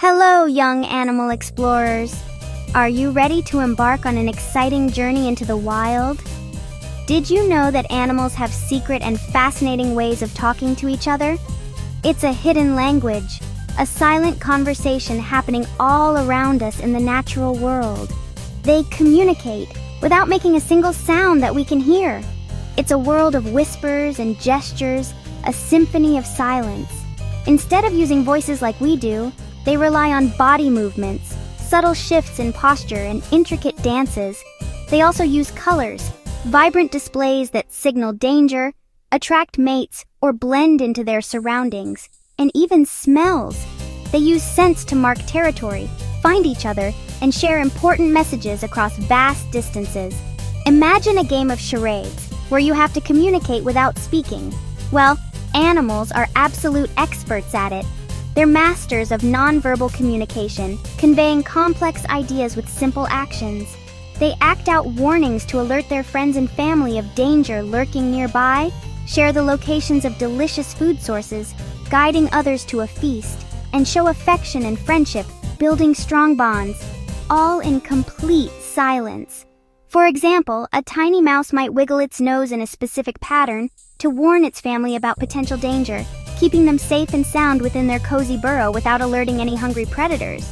Hello, young animal explorers. Are you ready to embark on an exciting journey into the wild? Did you know that animals have secret and fascinating ways of talking to each other? It's a hidden language, a silent conversation happening all around us in the natural world. They communicate without making a single sound that we can hear. It's a world of whispers and gestures, a symphony of silence. Instead of using voices like we do, they rely on body movements, subtle shifts in posture, and intricate dances. They also use colors, vibrant displays that signal danger, attract mates, or blend into their surroundings, and even smells. They use scents to mark territory, find each other, and share important messages across vast distances. Imagine a game of charades, where you have to communicate without speaking. Well, animals are absolute experts at it. They're masters of nonverbal communication, conveying complex ideas with simple actions. They act out warnings to alert their friends and family of danger lurking nearby, share the locations of delicious food sources, guiding others to a feast, and show affection and friendship, building strong bonds, all in complete silence. For example, a tiny mouse might wiggle its nose in a specific pattern to warn its family about potential danger, keeping them safe and sound within their cozy burrow without alerting any hungry predators.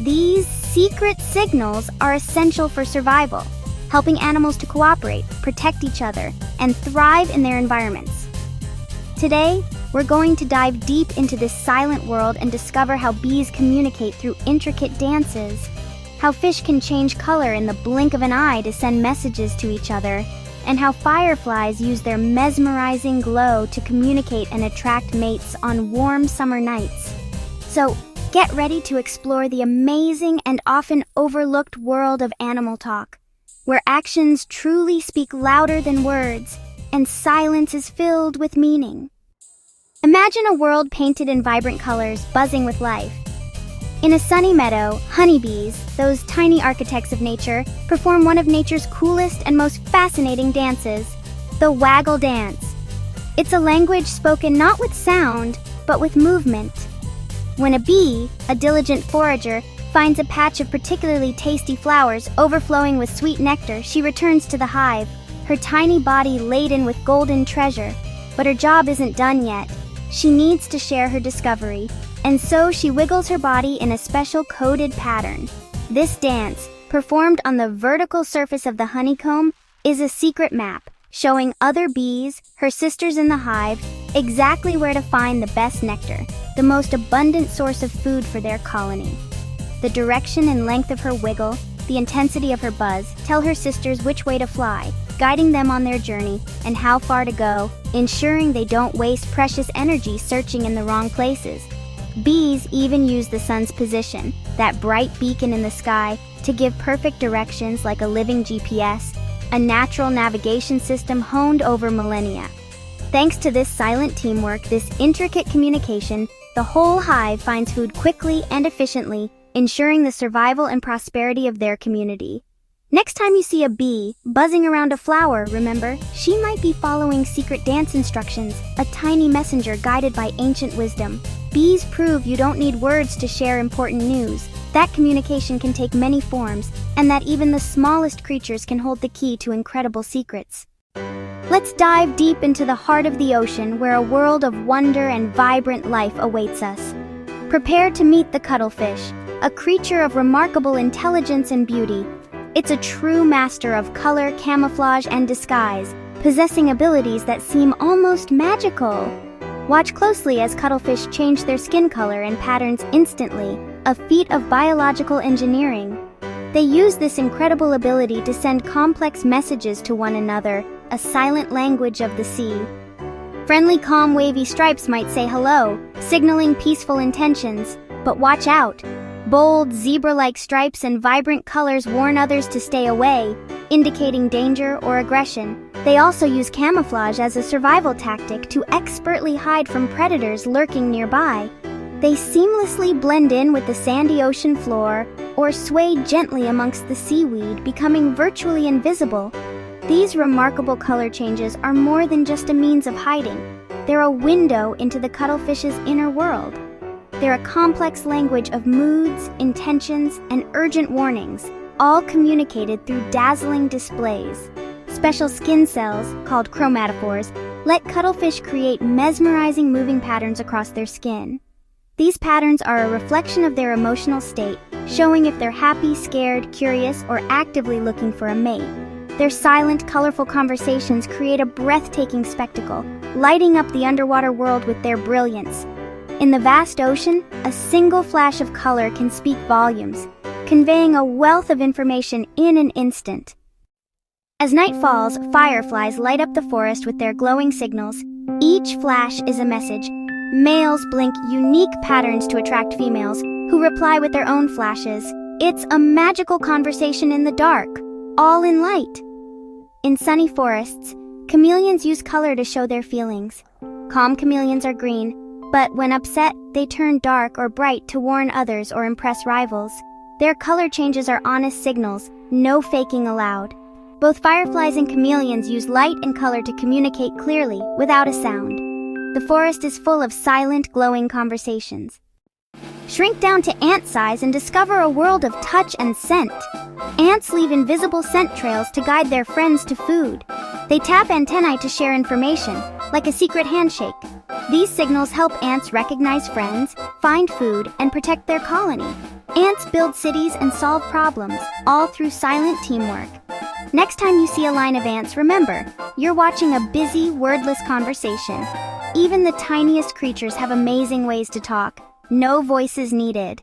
These secret signals are essential for survival, helping animals to cooperate, protect each other, and thrive in their environments. Today, we're going to dive deep into this silent world and discover how bees communicate through intricate dances, how fish can change color in the blink of an eye to send messages to each other, and how fireflies use their mesmerizing glow to communicate and attract mates on warm summer nights. So, get ready to explore the amazing and often overlooked world of animal talk, where actions truly speak louder than words, and silence is filled with meaning. Imagine a world painted in vibrant colors, buzzing with life. In a sunny meadow, honeybees, those tiny architects of nature, perform one of nature's coolest and most fascinating dances, the waggle dance. It's a language spoken not with sound, but with movement. When a bee, a diligent forager, finds a patch of particularly tasty flowers overflowing with sweet nectar, she returns to the hive, her tiny body laden with golden treasure. But her job isn't done yet. She needs to share her discovery, and so she wiggles her body in a special coded pattern. This dance, performed on the vertical surface of the honeycomb, is a secret map, showing other bees, her sisters in the hive, exactly where to find the best nectar, the most abundant source of food for their colony. The direction and length of her wiggle, the intensity of her buzz, tell her sisters which way to fly, guiding them on their journey and how far to go, ensuring they don't waste precious energy searching in the wrong places. Bees even use the sun's position, that bright beacon in the sky, to give perfect directions like a living GPS, a natural navigation system honed over millennia. Thanks to this silent teamwork, this intricate communication, the whole hive finds food quickly and efficiently, ensuring the survival and prosperity of their community. Next time you see a bee buzzing around a flower, remember, she might be following secret dance instructions, a tiny messenger guided by ancient wisdom. Bees prove you don't need words to share important news, that communication can take many forms, and that even the smallest creatures can hold the key to incredible secrets. Let's dive deep into the heart of the ocean, where a world of wonder and vibrant life awaits us. Prepare to meet the cuttlefish, a creature of remarkable intelligence and beauty. It's a true master of color, camouflage, and disguise, possessing abilities that seem almost magical. Watch closely as cuttlefish change their skin color and patterns instantly, a feat of biological engineering. They use this incredible ability to send complex messages to one another, a silent language of the sea. Friendly, calm, wavy stripes might say hello, signaling peaceful intentions, but watch out. Bold, zebra-like stripes and vibrant colors warn others to stay away, indicating danger or aggression. They also use camouflage as a survival tactic to expertly hide from predators lurking nearby. They seamlessly blend in with the sandy ocean floor or sway gently amongst the seaweed, becoming virtually invisible. These remarkable color changes are more than just a means of hiding. They're a window into the cuttlefish's inner world. They're a complex language of moods, intentions, and urgent warnings, all communicated through dazzling displays. Special skin cells, called chromatophores, let cuttlefish create mesmerizing moving patterns across their skin. These patterns are a reflection of their emotional state, showing if they're happy, scared, curious, or actively looking for a mate. Their silent, colorful conversations create a breathtaking spectacle, lighting up the underwater world with their brilliance. In the vast ocean, a single flash of color can speak volumes, conveying a wealth of information in an instant. As night falls, fireflies light up the forest with their glowing signals. Each flash is a message. Males blink unique patterns to attract females, who reply with their own flashes. It's a magical conversation in the dark, all in light. In sunny forests, chameleons use color to show their feelings. Calm chameleons are green, but when upset, they turn dark or bright to warn others or impress rivals. Their color changes are honest signals, no faking allowed. Both fireflies and chameleons use light and color to communicate clearly, without a sound. The forest is full of silent, glowing conversations. Shrink down to ant size and discover a world of touch and scent. Ants leave invisible scent trails to guide their friends to food. They tap antennae to share information, like a secret handshake. These signals help ants recognize friends, find food, and protect their colony. Ants build cities and solve problems, all through silent teamwork. Next time you see a line of ants, remember, you're watching a busy, wordless conversation. Even the tiniest creatures have amazing ways to talk. No voices needed.